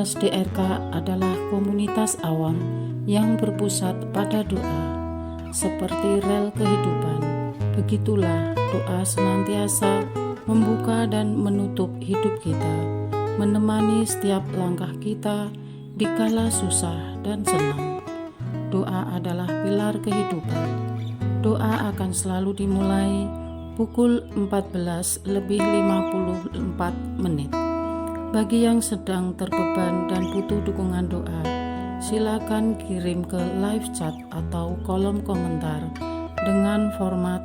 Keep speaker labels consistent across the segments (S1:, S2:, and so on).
S1: Komunitas DRK adalah komunitas awam yang berpusat pada doa. Seperti rel kehidupan, begitulah doa senantiasa membuka dan menutup hidup kita, menemani setiap langkah kita di kala susah dan senang. Doa adalah pilar kehidupan. Doa akan selalu dimulai pukul 14:54. Bagi yang sedang terbeban dan butuh dukungan doa, silakan kirim ke live chat atau kolom komentar dengan format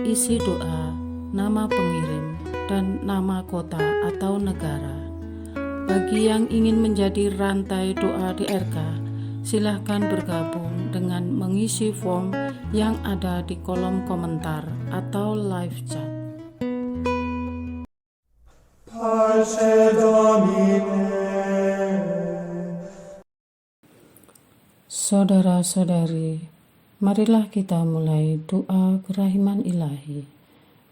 S1: isi doa, nama pengirim, dan nama kota atau negara. Bagi yang ingin menjadi rantai doa DRK, silakan bergabung dengan mengisi form yang ada di kolom komentar atau live chat.
S2: Pace Domine.
S1: Saudara-saudari, marilah kita mulai doa kerahiman ilahi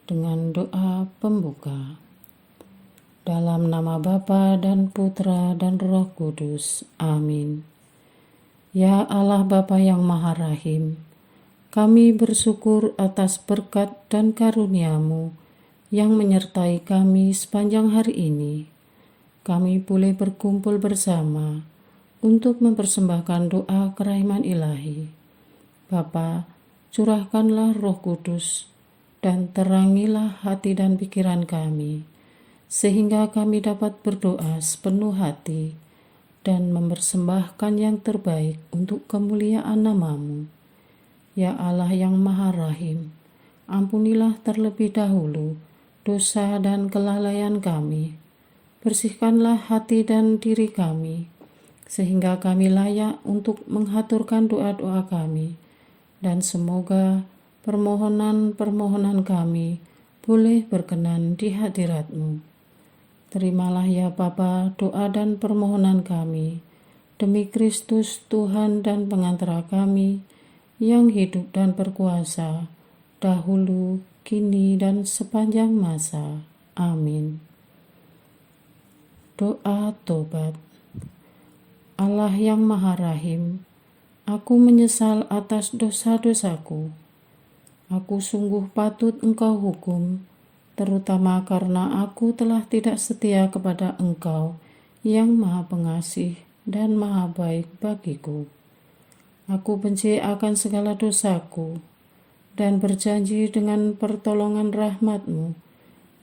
S1: dengan doa pembuka. Dalam nama Bapa dan Putra dan Roh Kudus. Amin. Ya Allah Bapa yang Maha Rahim, kami bersyukur atas berkat dan karunia-Mu yang menyertai kami sepanjang hari ini. Kami boleh berkumpul bersama untuk mempersembahkan doa kerahiman ilahi. Bapa, curahkanlah Roh Kudus dan terangilah hati dan pikiran kami, sehingga kami dapat berdoa sepenuh hati dan mempersembahkan yang terbaik untuk kemuliaan nama-Mu. Ya Allah yang Maha Rahim, ampunilah terlebih dahulu dosa dan kelalaian kami. Bersihkanlah hati dan diri kami, sehingga kami layak untuk menghaturkan doa-doa kami, dan semoga permohonan-permohonan kami boleh berkenan di hadirat-Mu. Terimalah ya Bapa doa dan permohonan kami, demi Kristus Tuhan dan pengantara kami, yang hidup dan berkuasa, dahulu, kini, dan sepanjang masa. Amin. Doa tobat. Allah yang Maha Rahim, aku menyesal atas dosa-dosaku. Aku sungguh patut Engkau hukum, terutama karena aku telah tidak setia kepada Engkau yang Maha Pengasih dan Maha Baik bagiku. Aku benci akan segala dosaku, dan berjanji dengan pertolongan rahmat-Mu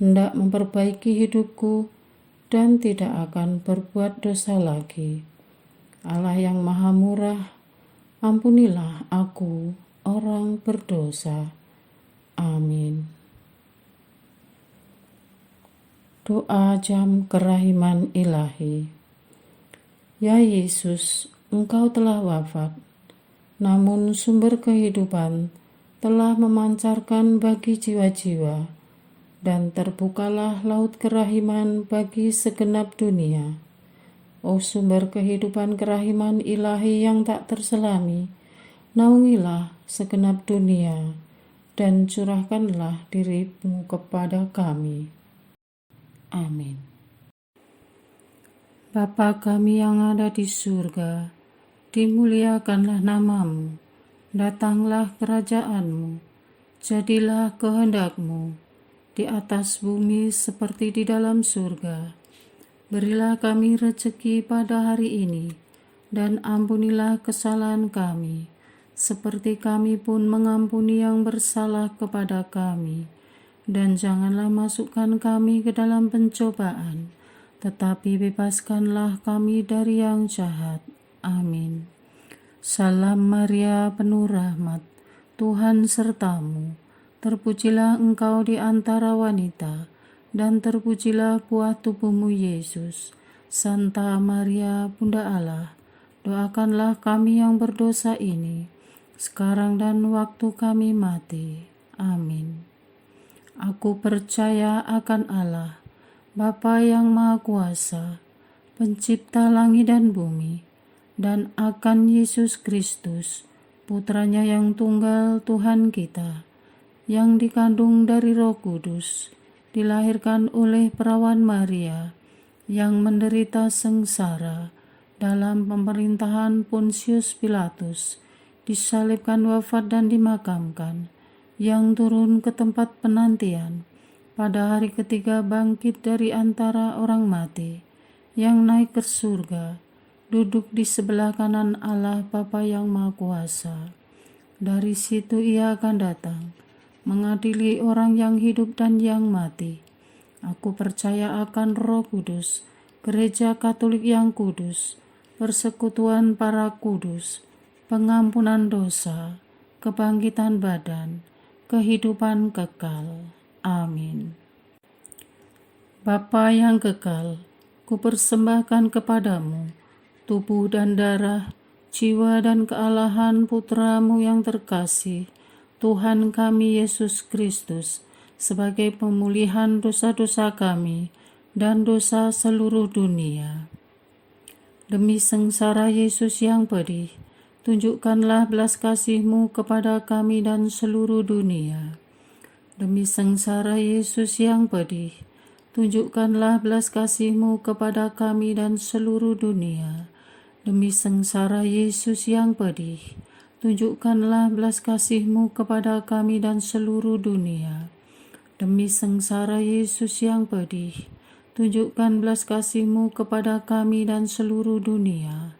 S1: hendak memperbaiki hidupku dan tidak akan berbuat dosa lagi. Allah yang Maha Murah, ampunilah aku, orang berdosa. Amin. Doa jam kerahiman ilahi. Ya Yesus, Engkau telah wafat, namun sumber kehidupan telah memancarkan bagi jiwa-jiwa, dan terbukalah laut kerahiman bagi segenap dunia. O sumber kehidupan kerahiman ilahi yang tak terselami, naungilah segenap dunia, dan curahkanlah diri-Mu kepada kami. Amin. Bapa kami yang ada di surga, dimuliakanlah nama-Mu. Datanglah kerajaan-Mu, jadilah kehendak-Mu di atas bumi seperti di dalam surga. Berilah kami rezeki pada hari ini, dan ampunilah kesalahan kami, seperti kami pun mengampuni yang bersalah kepada kami. Dan janganlah masukkan kami ke dalam pencobaan, tetapi bebaskanlah kami dari yang jahat. Amin. Salam Maria, penuh rahmat, Tuhan serta-Mu. Terpujilah Engkau di antara wanita, dan terpujilah buah tubuh-Mu Yesus. Santa Maria, Bunda Allah, doakanlah kami yang berdosa ini, sekarang dan waktu kami mati. Amin. Aku percaya akan Allah, Bapa yang Maha Kuasa, Pencipta langit dan bumi, dan akan Yesus Kristus, Putranya yang tunggal Tuhan kita, yang dikandung dari Roh Kudus, dilahirkan oleh perawan Maria, yang menderita sengsara, dalam pemerintahan Pontius Pilatus, disalibkan, wafat dan dimakamkan, yang turun ke tempat penantian, pada hari ketiga bangkit dari antara orang mati, yang naik ke surga, duduk di sebelah kanan Allah Bapa yang Maha Kuasa. Dari situ ia akan datang, mengadili orang yang hidup dan yang mati. Aku percaya akan Roh Kudus, Gereja Katolik yang kudus, persekutuan para kudus, pengampunan dosa, kebangkitan badan, kehidupan kekal. Amin. Bapa yang kekal, kupersembahkan kepadamu tubuh dan darah, jiwa dan kealahan Putra-Mu yang terkasih, Tuhan kami Yesus Kristus, sebagai pemulihan dosa-dosa kami dan dosa seluruh dunia. Demi sengsara Yesus yang pedih, tunjukkanlah belas kasih-Mu kepada kami dan seluruh dunia. Demi sengsara Yesus yang pedih, tunjukkanlah belas kasih-Mu kepada kami dan seluruh dunia. Demi sengsara Yesus yang pedih, tunjukkanlah belas kasih-Mu kepada kami dan seluruh dunia. Demi sengsara Yesus yang pedih, tunjukkan belas kasih-Mu kepada kami dan seluruh dunia.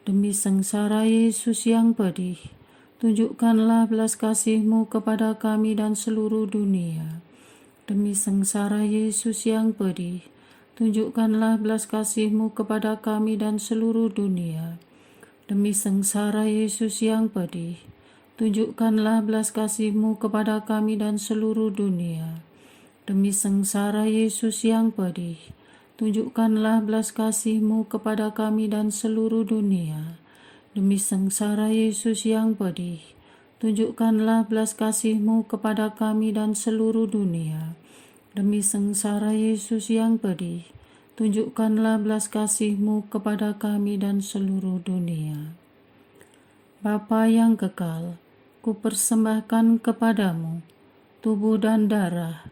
S1: Demi sengsara Yesus yang pedih, tunjukkanlah belas kasih-Mu kepada kami dan seluruh dunia. Demi sengsara Yesus yang pedih, tunjukkanlah belas kasih-Mu kepada kami dan seluruh dunia. Demi sengsara Yesus yang pedih, tunjukkanlah belas kasih-Mu kepada kami dan seluruh dunia. Demi sengsara Yesus yang pedih, tunjukkanlah belas kasih-Mu kepada kami dan seluruh dunia. Demi sengsara Yesus yang pedih, tunjukkanlah belas kasih-Mu kepada kami dan seluruh dunia. Demi sengsara Yesus yang pedih, tunjukkanlah belas kasih-Mu kepada kami dan seluruh dunia. Bapa yang kekal, kupersembahkan kepadamu tubuh dan darah,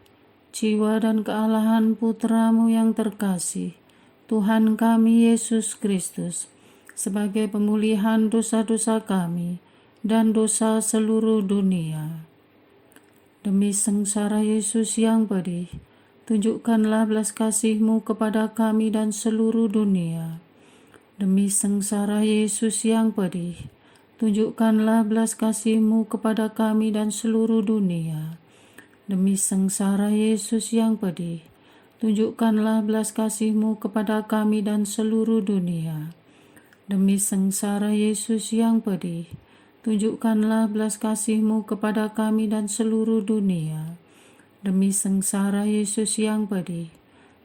S1: jiwa dan kealahan Putra-Mu yang terkasih, Tuhan kami Yesus Kristus, sebagai pemulihan dosa-dosa kami dan dosa seluruh dunia. Demi sengsara Yesus yang pedih, tunjukkanlah belas kasih-Mu kepada kami dan seluruh dunia. Demi sengsara Yesus yang pedih, tunjukkanlah belas kasih-Mu kepada kami dan seluruh dunia. Demi sengsara Yesus yang pedih, tunjukkanlah belas kasih-Mu kepada kami dan seluruh dunia. Demi sengsara Yesus yang pedih, tunjukkanlah belas kasih-Mu kepada kami dan seluruh dunia. Demi sengsara Yesus yang pedih,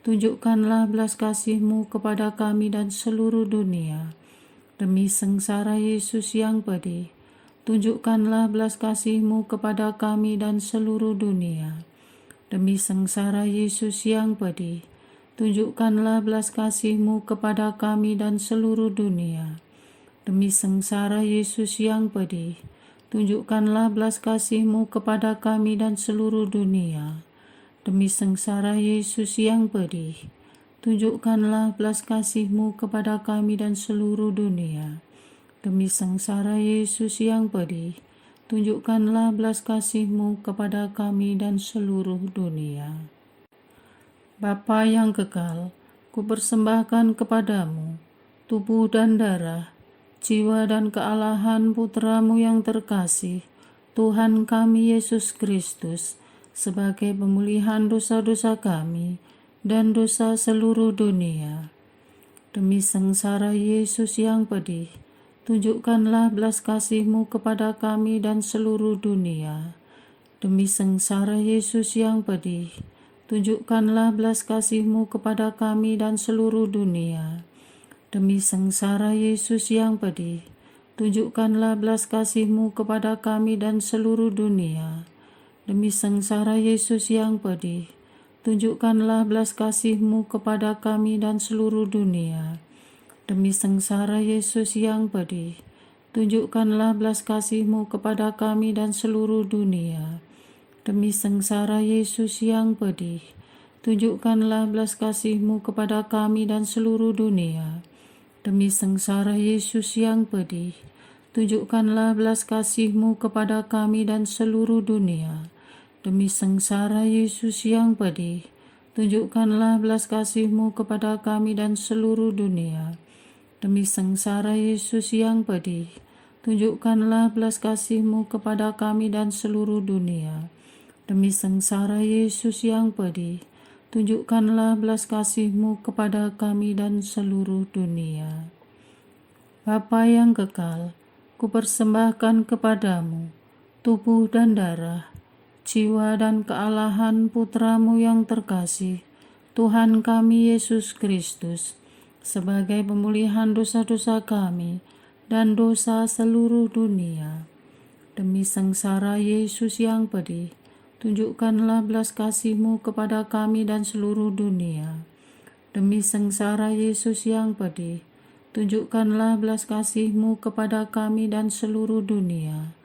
S1: tunjukkanlah belas kasih-Mu kepada kami dan seluruh dunia. Demi sengsara Yesus yang pedih, tunjukkanlah belas kasih-Mu kepada kami dan seluruh dunia. Demi sengsara Yesus yang pedih, tunjukkanlah belas kasih-Mu kepada kami dan seluruh dunia. Demi sengsara Yesus yang pedih, tunjukkanlah belas kasih-Mu kepada kami dan seluruh dunia. Demi sengsara Yesus yang pedih, tunjukkanlah belas kasih-Mu kepada kami dan seluruh dunia. Demi sengsara Yesus yang pedih, tunjukkanlah belas kasih-Mu kepada kami dan seluruh dunia. Bapa yang kekal, kupersembahkan kepadamu tubuh dan darah, jiwa dan kealahan Putra-Mu yang terkasih, Tuhan kami Yesus Kristus, sebagai pemulihan dosa-dosa kami dan dosa seluruh dunia. Demi sengsara Yesus yang pedih, tunjukkanlah belas kasih-Mu kepada kami dan seluruh dunia. Demi sengsara Yesus yang pedih, tunjukkanlah belas kasih-Mu kepada kami dan seluruh dunia. Demi sengsara Yesus yang pedih, tunjukkanlah belas kasih-Mu kepada kami dan seluruh dunia. Demi sengsara Yesus yang pedih, tunjukkanlah belas kasih-Mu kepada kami dan seluruh dunia. Demi sengsara Yesus yang pedih, tunjukkanlah belas kasih-Mu kepada kami dan seluruh dunia. Demi sengsara Yesus yang pedih, tunjukkanlah belas kasih-Mu kepada kami dan seluruh dunia. Demi sengsara Yesus yang pedih, tunjukkanlah belas kasih-Mu kepada kami dan seluruh dunia. Demi sengsara Yesus yang pedih, tunjukkanlah belas kasih-Mu kepada kami dan seluruh dunia. Demi sengsara Yesus yang pedih, tunjukkanlah belas kasih-Mu kepada kami dan seluruh dunia. Demi sengsara Yesus yang pedih, tunjukkanlah belas kasih-Mu kepada kami dan seluruh dunia. Bapa yang kekal, kupersembahkan kepadamu tubuh dan darah, jiwa dan kealahan Putra-Mu yang terkasih, Tuhan kami Yesus Kristus, sebagai pemulihan dosa-dosa kami dan dosa seluruh dunia. Demi sengsara Yesus yang pedih, tunjukkanlah belas kasih-Mu kepada kami dan seluruh dunia. Demi sengsara Yesus yang pedih, tunjukkanlah belas kasih-Mu kepada kami dan seluruh dunia.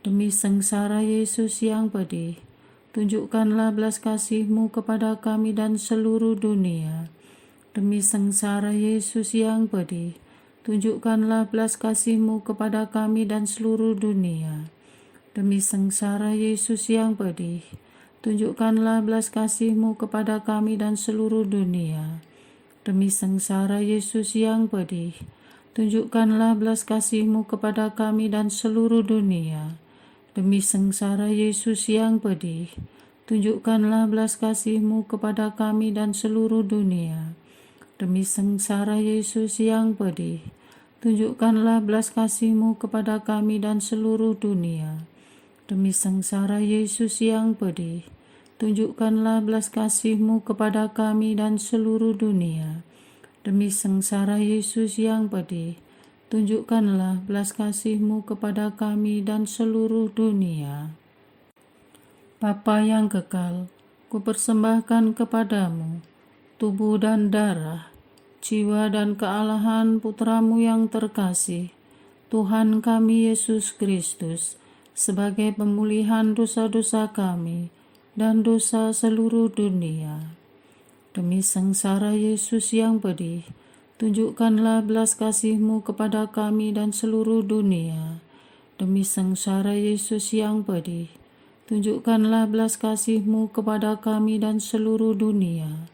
S1: Demi sengsara Yesus yang pedih, tunjukkanlah belas kasih-Mu kepada kami dan seluruh dunia. Demi sengsara Yesus yang pedih, tunjukkanlah belas kasih-Mu kepada kami dan seluruh dunia. Demi sengsara Yesus yang pedih, tunjukkanlah belas kasih-Mu kepada kami dan seluruh dunia. Demi sengsara Yesus yang pedih, tunjukkanlah belas kasih-Mu kepada kami dan seluruh dunia. Demi sengsara Yesus yang pedih, tunjukkanlah belas kasih-Mu kepada kami dan seluruh dunia. Demi sengsara Yesus yang pedih, tunjukkanlah belas kasih-Mu kepada kami dan seluruh dunia. Demi sengsara Yesus yang pedih, tunjukkanlah belas kasih-Mu kepada kami dan seluruh dunia. Demi sengsara Yesus yang pedih, tunjukkanlah belas kasih-Mu kepada kami dan seluruh dunia. Bapa yang kekal, kupersembahkan kepadamu tubuh dan darah, jiwa dan kealahan Putra-Mu yang terkasih, Tuhan kami Yesus Kristus, sebagai pemulihan dosa-dosa kami dan dosa seluruh dunia. Demi sengsara Yesus yang pedih, tunjukkanlah belas kasih-Mu kepada kami dan seluruh dunia. Demi sengsara Yesus yang pedih, tunjukkanlah belas kasih-Mu kepada kami dan seluruh dunia.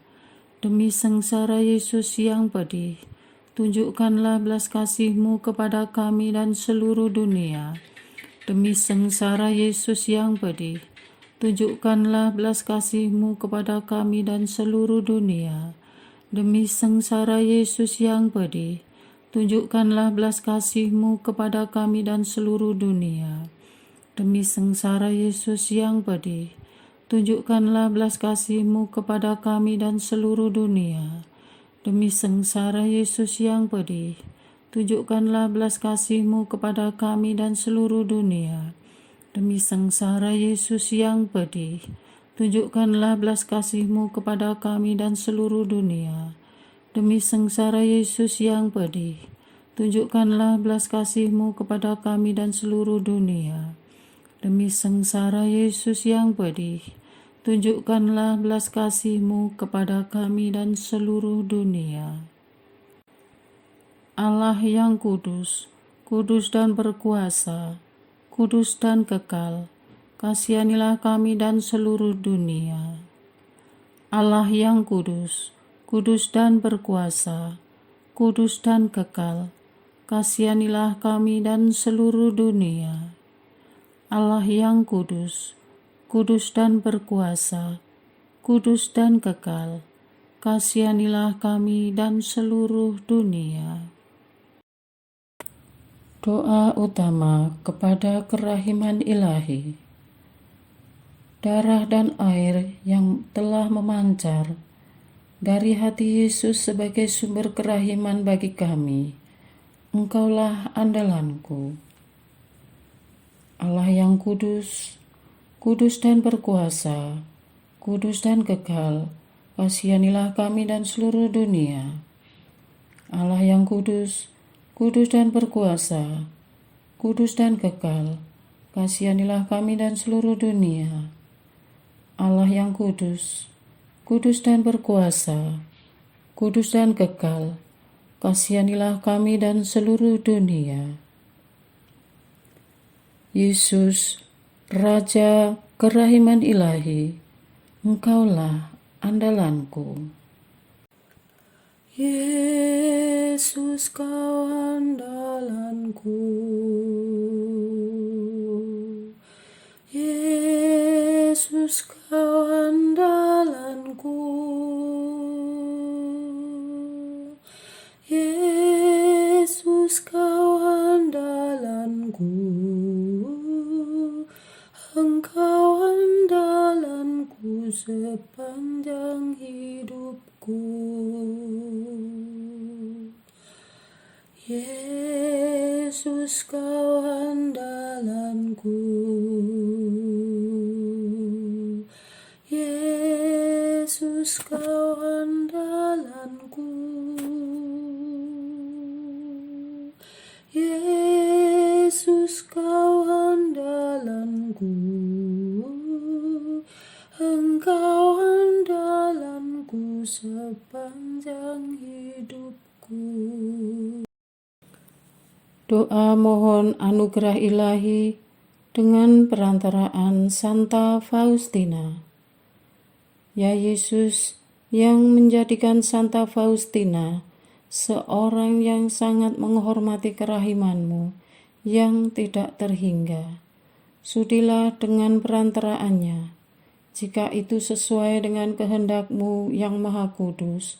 S1: Demi sengsara Yesus yang pedih, tunjukkanlah belas kasih-Mu kepada kami dan seluruh dunia. Demi sengsara Yesus yang pedih, tunjukkanlah belas kasih-Mu kepada kami dan seluruh dunia. Demi sengsara Yesus yang pedih, tunjukkanlah belas kasih-Mu kepada kami dan seluruh dunia. Demi sengsara Yesus yang pedih, tunjukkanlah belas kasih-Mu kepada kami dan seluruh dunia. Demi sengsara Yesus yang pedih, tunjukkanlah belas kasih-Mu kepada kami dan seluruh dunia. Demi sengsara Yesus yang pedih, tunjukkanlah belas kasih-Mu kepada kami dan seluruh dunia. Demi sengsara Yesus yang pedih, tunjukkanlah belas kasih-Mu kepada kami dan seluruh dunia. Demi sengsara Yesus yang pedih, tunjukkanlah belas kasih-Mu kepada kami dan seluruh dunia. Allah yang kudus, kudus dan berkuasa, kudus dan kekal, kasihanilah kami dan seluruh dunia. Allah yang kudus, kudus dan berkuasa, kudus dan kekal, kasihanilah kami dan seluruh dunia. Allah yang kudus, kudus dan berkuasa, kudus dan kekal, kasihanilah kami dan seluruh dunia. Doa utama kepada kerahiman ilahi. Darah dan air yang telah memancar dari hati Yesus sebagai sumber kerahiman bagi kami, Engkaulah andalanku. Allah yang kudus, kudus dan berkuasa, kudus dan kekal, kasihanilah kami dan seluruh dunia. Allah yang kudus, kudus dan berkuasa, kudus dan kekal, kasihanilah kami dan seluruh dunia. Allah yang kudus, kudus dan berkuasa, kudus dan kekal, kasihanilah kami dan seluruh dunia. Yesus, Raja kerahiman ilahi, Engkaulah andalanku. Yesus, Kau andalanku. Yesus, Kau andalanku. Yesus, Kau andalanku. Engkau andalanku sepanjang hidupku. Yesus, Kau andalanku. Yesus, Kau andalanku. Yesus, Kau andalanku. Engkau andalanku sepanjang hidupku. Doa mohon anugerah ilahi dengan perantaraan Santa Faustina. Ya Yesus, yang menjadikan Santa Faustina seorang yang sangat menghormati kerahiman-Mu yang tidak terhingga, sudilah dengan perantaraannya, jika itu sesuai dengan kehendak-Mu yang Maha Kudus,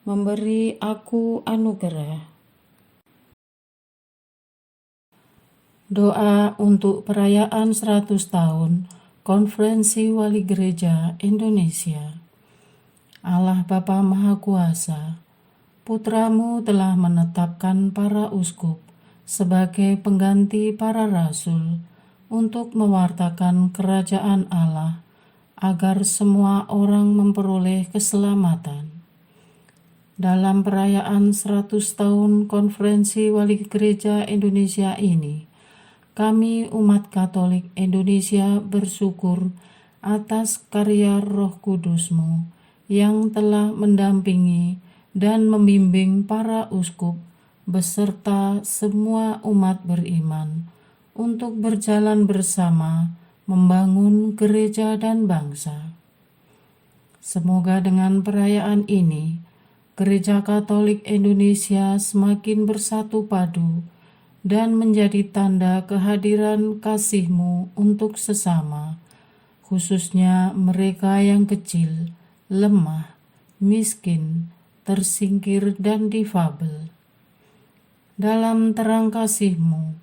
S1: memberi aku anugerah. Doa untuk perayaan 100 tahun Konferensi Wali Gereja Indonesia. Allah Bapa Maha Kuasa, Putra-Mu telah menetapkan para uskup sebagai pengganti para rasul untuk mewartakan kerajaan Allah agar semua orang memperoleh keselamatan. Dalam perayaan 100 tahun Konferensi Wali Gereja Indonesia ini, kami umat Katolik Indonesia bersyukur atas karya Roh Kudus-Mu yang telah mendampingi dan membimbing para uskup beserta semua umat beriman untuk berjalan bersama membangun gereja dan bangsa. Semoga dengan perayaan ini, Gereja Katolik Indonesia semakin bersatu padu dan menjadi tanda kehadiran kasih-Mu untuk sesama, khususnya mereka yang kecil, lemah, miskin, tersingkir, dan difabel. Dalam terang kasih-Mu,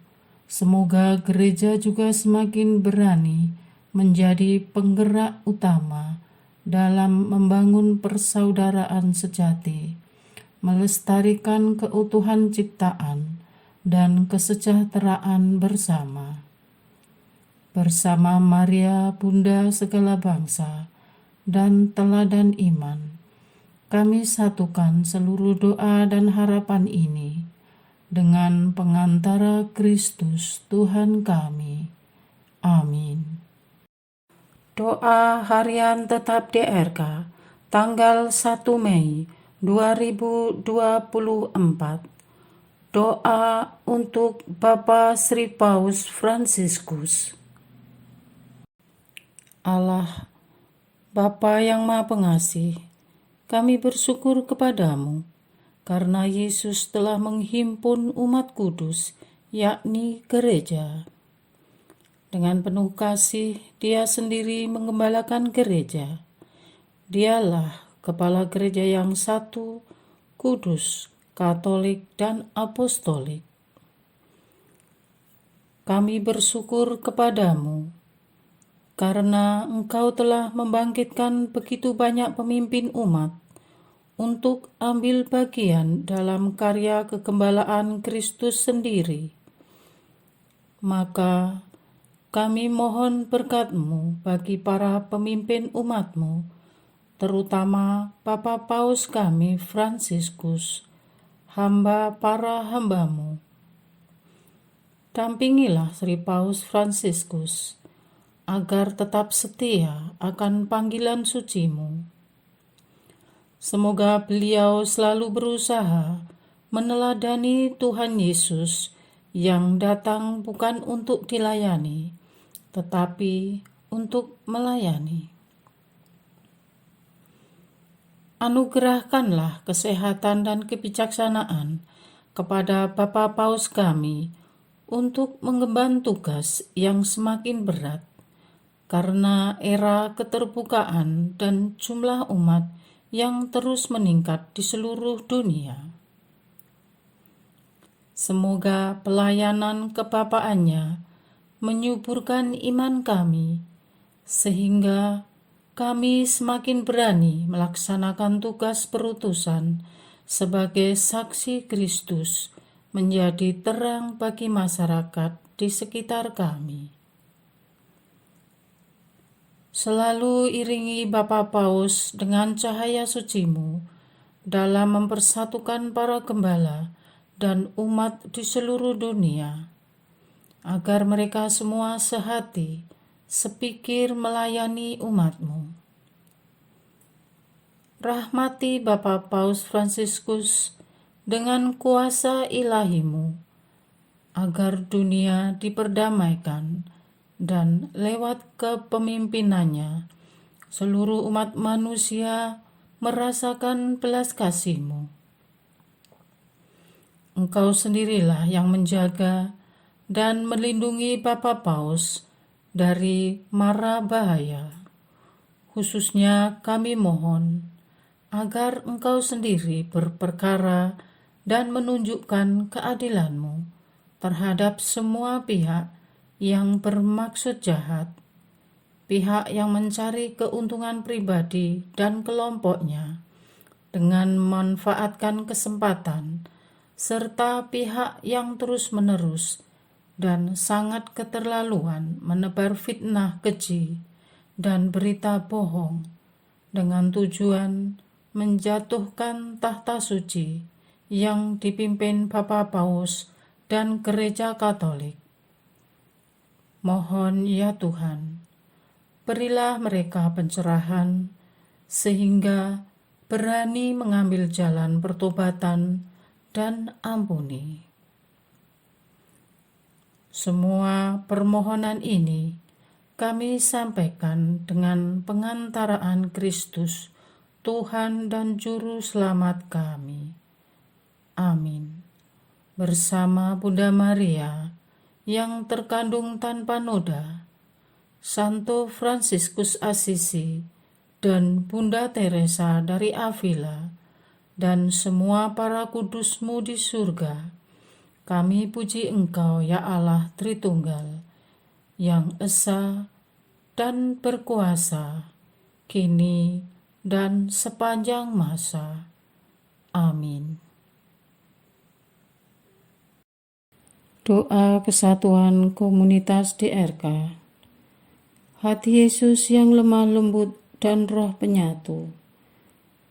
S1: semoga gereja juga semakin berani menjadi penggerak utama dalam membangun persaudaraan sejati, melestarikan keutuhan ciptaan, dan kesejahteraan bersama. Bersama Maria, Bunda segala bangsa, dan teladan iman, kami satukan seluruh doa dan harapan ini dengan pengantara Kristus Tuhan kami. Amin. Doa Harian Tetap DRK, tanggal 1 Mei 2024. Doa untuk Bapak Sri Paus Fransiskus. Allah, Bapa yang Maha Pengasih, kami bersyukur kepadamu karena Yesus telah menghimpun umat kudus, yakni gereja. Dengan penuh kasih, Dia sendiri menggembalakan gereja. Dialah kepala gereja yang satu, kudus, Katolik, dan Apostolik. Kami bersyukur kepadamu karena Engkau telah membangkitkan begitu banyak pemimpin umat untuk ambil bagian dalam karya kegembalaan Kristus sendiri. Maka kami mohon berkat-Mu bagi para pemimpin umat-Mu, terutama Bapak Paus kami Fransiskus, hamba para hamba-Mu. Dampingilah Sri Paus Fransiskus agar tetap setia akan panggilan suci-Mu. Semoga beliau selalu berusaha meneladani Tuhan Yesus yang datang bukan untuk dilayani, tetapi untuk melayani. Anugerahkanlah kesehatan dan kebijaksanaan kepada Bapak Paus kami untuk mengemban tugas yang semakin berat karena era keterbukaan dan jumlah umat yang terus meningkat di seluruh dunia. Semoga pelayanan kebapaannya menyuburkan iman kami, sehingga kami semakin berani melaksanakan tugas perutusan sebagai saksi Kristus, menjadi terang bagi masyarakat di sekitar kami. Selalu iringi Bapa Paus dengan cahaya suci-Mu dalam mempersatukan para gembala dan umat di seluruh dunia, agar mereka semua sehati, sepikir melayani umat-Mu. Rahmati Bapa Paus Fransiskus dengan kuasa ilahi-Mu, agar dunia diperdamaikan dan lewat kepemimpinannya seluruh umat manusia merasakan belas kasih-Mu. Engkau sendirilah yang menjaga dan melindungi Bapa Paus dari mara bahaya. Khususnya kami mohon agar Engkau sendiri berperkara dan menunjukkan keadilan-Mu terhadap semua pihak yang bermaksud jahat, pihak yang mencari keuntungan pribadi dan kelompoknya dengan memanfaatkan kesempatan, serta pihak yang terus-menerus dan sangat keterlaluan menebar fitnah keji dan berita bohong dengan tujuan menjatuhkan tahta suci yang dipimpin Bapa Paus dan Gereja Katolik. Mohon ya Tuhan, berilah mereka pencerahan sehingga berani mengambil jalan pertobatan dan ampuni. Semua permohonan ini kami sampaikan dengan pengantaraan Kristus, Tuhan dan Juru Selamat kami. Amin. Bersama Bunda Maria yang terkandung tanpa noda, Santo Fransiskus Assisi, dan Bunda Teresa dari Avila, dan semua para kudus-Mu di surga, kami puji Engkau ya Allah Tritunggal, yang esa dan berkuasa, kini dan sepanjang masa. Amin. Doa kesatuan komunitas DRK. Hati Yesus yang lemah lembut dan roh penyatu,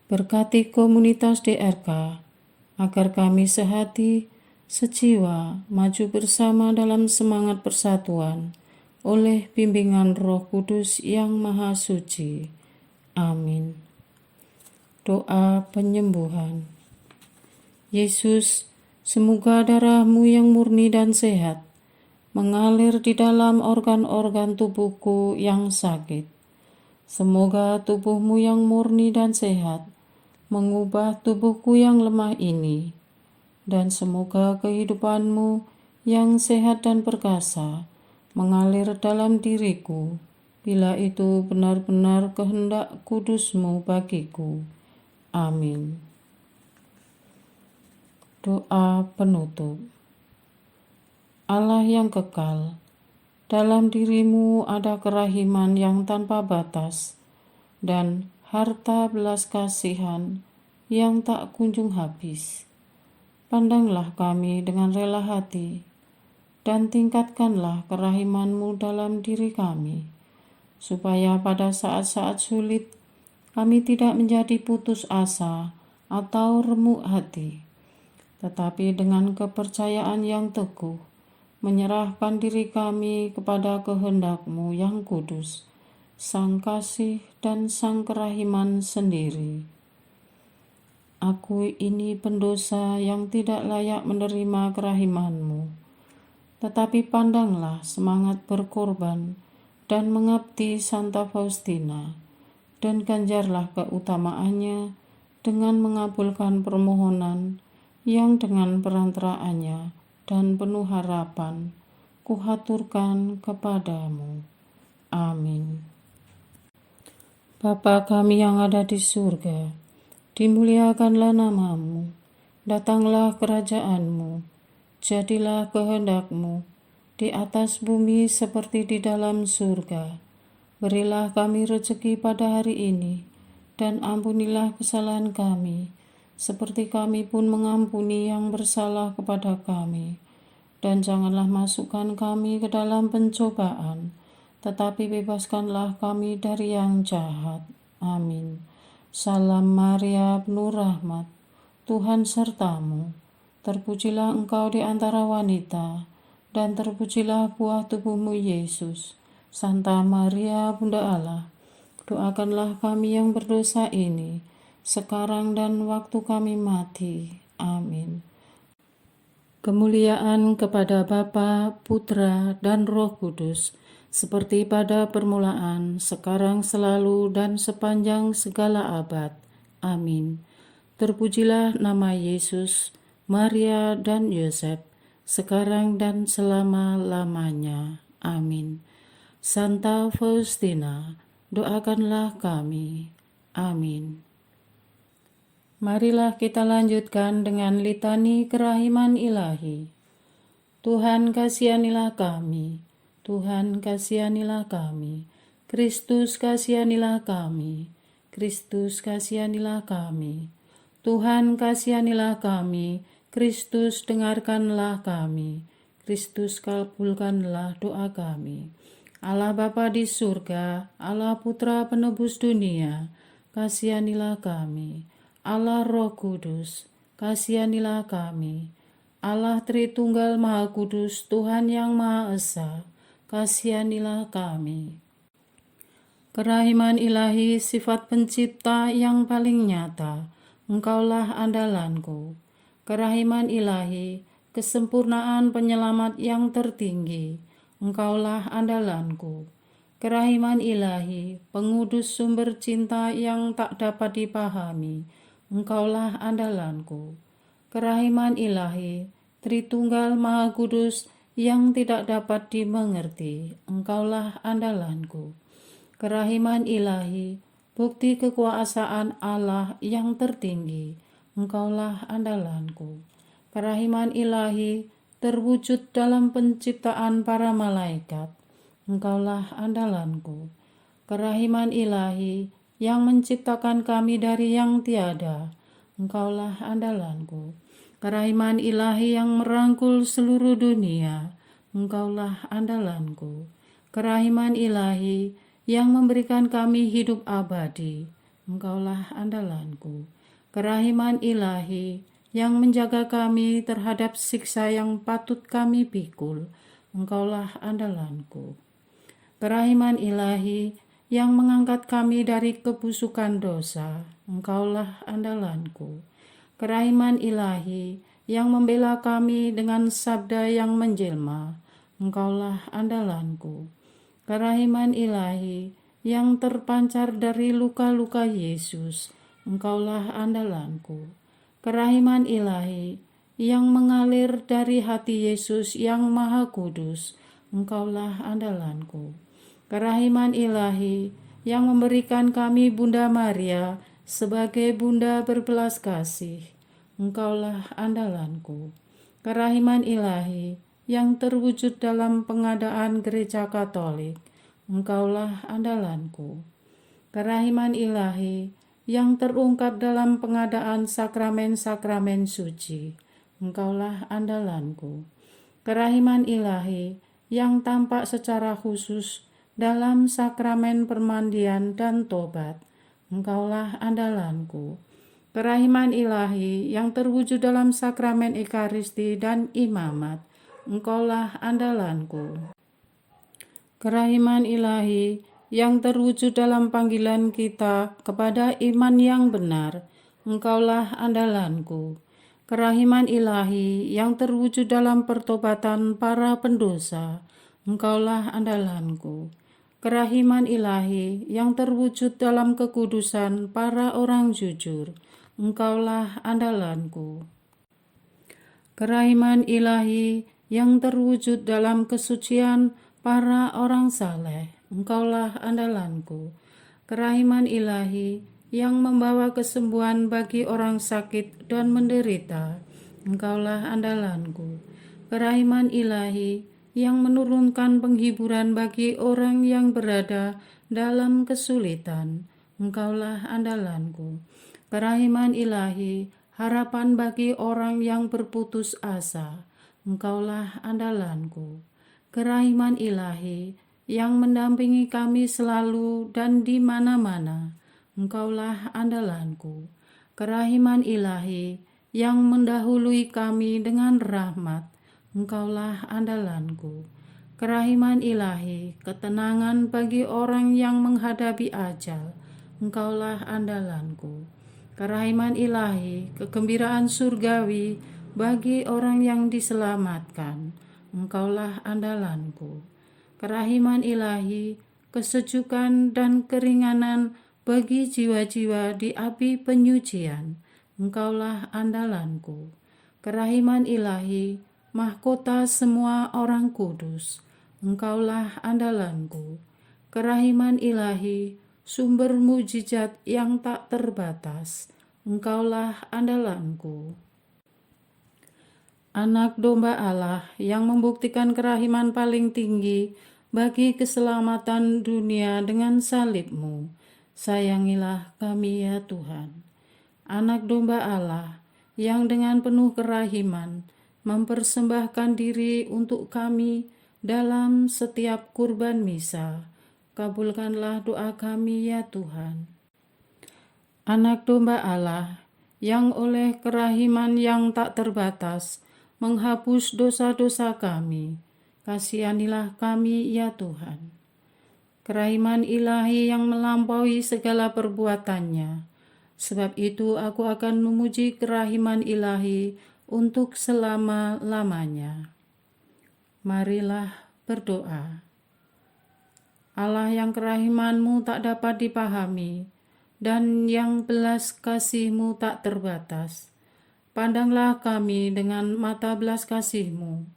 S1: berkati komunitas DRK agar kami sehati, sejiwa, maju bersama dalam semangat persatuan oleh bimbingan Roh Kudus yang Maha Suci. Amin. Doa penyembuhan. Yesus, semoga darah-Mu yang murni dan sehat mengalir di dalam organ-organ tubuhku yang sakit. Semoga tubuh-Mu yang murni dan sehat mengubah tubuhku yang lemah ini, dan semoga kehidupan-Mu yang sehat dan perkasa mengalir dalam diriku, bila itu benar-benar kehendak kudus-Mu bagiku. Amin. Doa penutup. Allah yang kekal, dalam diri-Mu ada kerahiman yang tanpa batas dan harta belas kasihan yang tak kunjung habis. Pandanglah kami dengan rela hati dan tingkatkanlah kerahiman-Mu dalam diri kami, supaya pada saat-saat sulit kami tidak menjadi putus asa atau remuk hati, tetapi dengan kepercayaan yang teguh, menyerahkan diri kami kepada kehendak-Mu yang kudus, Sang Kasih dan Sang Kerahiman sendiri. Aku ini pendosa yang tidak layak menerima kerahiman-Mu. Tetapi pandanglah semangat berkorban dan mengabdi Santa Faustina, dan ganjarlah keutamaannya dengan mengabulkan permohonan yang dengan perantaraannya dan penuh harapan kuhaturkan kepadamu. Amin. Bapa kami yang ada di surga, dimuliakanlah namamu, datanglah kerajaanmu, jadilah kehendak-Mu di atas bumi seperti di dalam surga. Berilah kami rezeki pada hari ini, dan ampunilah kesalahan kami, seperti kami pun mengampuni yang bersalah kepada kami. Dan janganlah masukkan kami ke dalam pencobaan, tetapi bebaskanlah kami dari yang jahat. Amin. Salam Maria, penuh rahmat, Tuhan sertamu. Terpujilah engkau di antara wanita, dan terpujilah buah tubuhmu Yesus. Santa Maria, Bunda Allah, doakanlah kami yang berdosa ini, sekarang dan waktu kami mati. Amin. Kemuliaan kepada Bapa, Putra, dan Roh Kudus, seperti pada permulaan, sekarang, selalu, dan sepanjang segala abad. Amin. Terpujilah nama Yesus, Maria, dan Yosef, sekarang dan selama-lamanya. Amin. Santa Faustina, doakanlah kami. Amin. Marilah kita lanjutkan dengan litani kerahiman ilahi. Tuhan kasihanilah kami, Tuhan kasihanilah kami, Kristus kasihanilah kami, Kristus kasihanilah kami, Tuhan kasihanilah kami, Kristus dengarkanlah kami, Kristus kabulkanlah doa kami. Allah Bapa di surga, Allah Putra penebus dunia, kasihanilah kami. Allah Roh Kudus, kasihanilah kami. Allah Tritunggal Maha Kudus, Tuhan yang Maha Esa, kasihanilah kami. Kerahiman ilahi, sifat pencipta yang paling nyata, Engkaulah andalanku. Kerahiman ilahi, kesempurnaan penyelamat yang tertinggi, Engkaulah andalanku. Kerahiman ilahi, pengudus sumber cinta yang tak dapat dipahami, Engkaulah andalanku. Kerahiman ilahi, Tritunggal Maha Kudus yang tidak dapat dimengerti, Engkaulah andalanku. Kerahiman ilahi, bukti kekuasaan Allah yang tertinggi, Engkaulah andalanku. Kerahiman ilahi, terwujud dalam penciptaan para malaikat, Engkaulah andalanku. Kerahiman ilahi, yang menciptakan kami dari yang tiada, Engkaulah andalanku. Kerahiman ilahi yang merangkul seluruh dunia, Engkaulah andalanku. Kerahiman ilahi yang memberikan kami hidup abadi, Engkaulah andalanku. Kerahiman ilahi yang menjaga kami terhadap siksa yang patut kami pikul, Engkaulah andalanku. Kerahiman ilahi yang mengangkat kami dari kebusukan dosa, Engkaulah andalanku. Kerahiman ilahi yang membela kami dengan sabda yang menjelma, Engkaulah andalanku. Kerahiman ilahi yang terpancar dari luka-luka Yesus, Engkaulah andalanku. Kerahiman ilahi yang mengalir dari hati Yesus yang Maha Kudus, Engkaulah andalanku. Kerahiman ilahi yang memberikan kami Bunda Maria sebagai Bunda berbelas kasih, Engkaulah andalanku. Kerahiman ilahi yang terwujud dalam pengadaan Gereja Katolik, Engkaulah andalanku. Kerahiman ilahi yang terungkap dalam pengadaan sakramen-sakramen suci, Engkaulah andalanku. Kerahiman ilahi yang tampak secara khusus dalam sakramen permandian dan tobat, Engkaulah andalanku. Kerahiman ilahi yang terwujud dalam sakramen Ekaristi dan imamat, Engkaulah andalanku. Kerahiman ilahi yang terwujud dalam panggilan kita kepada iman yang benar, Engkaulah andalanku. Kerahiman ilahi yang terwujud dalam pertobatan para pendosa, Engkaulah andalanku. Kerahiman ilahi yang terwujud dalam kekudusan para orang jujur, Engkaulah andalanku. Kerahiman ilahi yang terwujud dalam kesucian para orang saleh, Engkaulah andalanku. Kerahiman ilahi yang membawa kesembuhan bagi orang sakit dan menderita, Engkaulah andalanku. Kerahiman ilahi yang menurunkan penghiburan bagi orang yang berada dalam kesulitan, Engkaulah andalanku. Kerahiman ilahi, harapan bagi orang yang berputus asa, Engkaulah andalanku. Kerahiman ilahi yang mendampingi kami selalu dan di mana-mana, Engkaulah andalanku. Kerahiman ilahi yang mendahului kami dengan rahmat, Engkaulah andalanku. Kerahiman ilahi, ketenangan bagi orang yang menghadapi ajal, Engkaulah andalanku. Kerahiman ilahi, kegembiraan surgawi bagi orang yang diselamatkan, Engkaulah andalanku. Kerahiman ilahi, kesejukan dan keringanan bagi jiwa-jiwa di api penyucian, Engkaulah andalanku. Kerahiman ilahi, mahkota semua orang kudus, Engkaulah andalanku. Kerahiman ilahi, sumber mujizat yang tak terbatas, Engkaulah andalanku. Anak domba Allah yang membuktikan kerahiman paling tinggi bagi keselamatan dunia dengan salib-Mu, sayangilah kami ya Tuhan. Anak domba Allah yang dengan penuh kerahiman mempersembahkan diri untuk kami dalam setiap kurban misa, kabulkanlah doa kami ya Tuhan. Anak domba Allah yang oleh kerahiman yang tak terbatas menghapus dosa-dosa kami, kasihanilah kami ya Tuhan. Kerahiman ilahi yang melampaui segala perbuatannya, sebab itu aku akan memuji kerahiman ilahi untuk selama-lamanya. Marilah berdoa. Allah yang kerahiman-Mu tak dapat dipahami dan yang belas kasih-Mu tak terbatas, pandanglah kami dengan mata belas kasih-Mu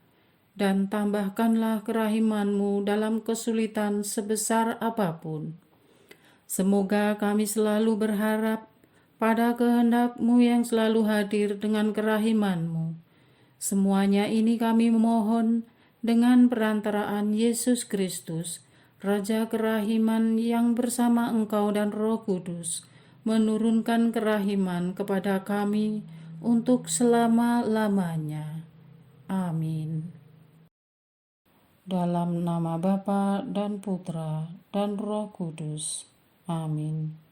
S1: dan tambahkanlah kerahiman-Mu dalam kesulitan sebesar apapun. Semoga kami selalu berharap pada kehendak-Mu yang selalu hadir dengan kerahiman-Mu. Semuanya ini kami memohon dengan perantaraan Yesus Kristus, Raja kerahiman yang bersama Engkau dan Roh Kudus, menurunkan kerahiman kepada kami untuk selama-lamanya. Amin. Dalam nama Bapa dan Putra dan Roh Kudus. Amin.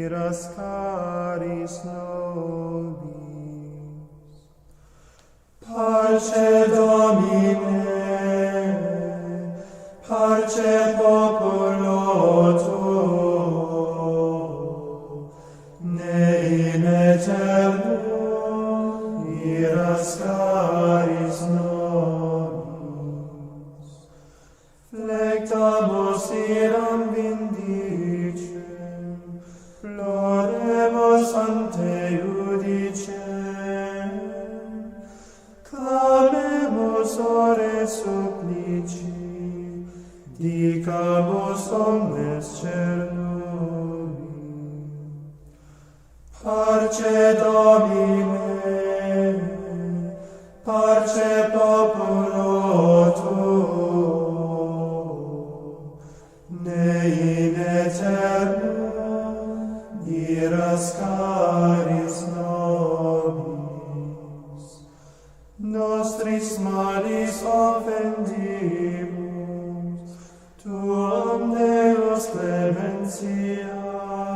S2: iras caris nobis. Parce Domine, parce populo tuo, ne in aeternum iras caris nobis. Flectamus iram vindicem, Loremus ante judicem, clamemus ore supplici, dicamus omnes cernubi. Parce Domine, parce populi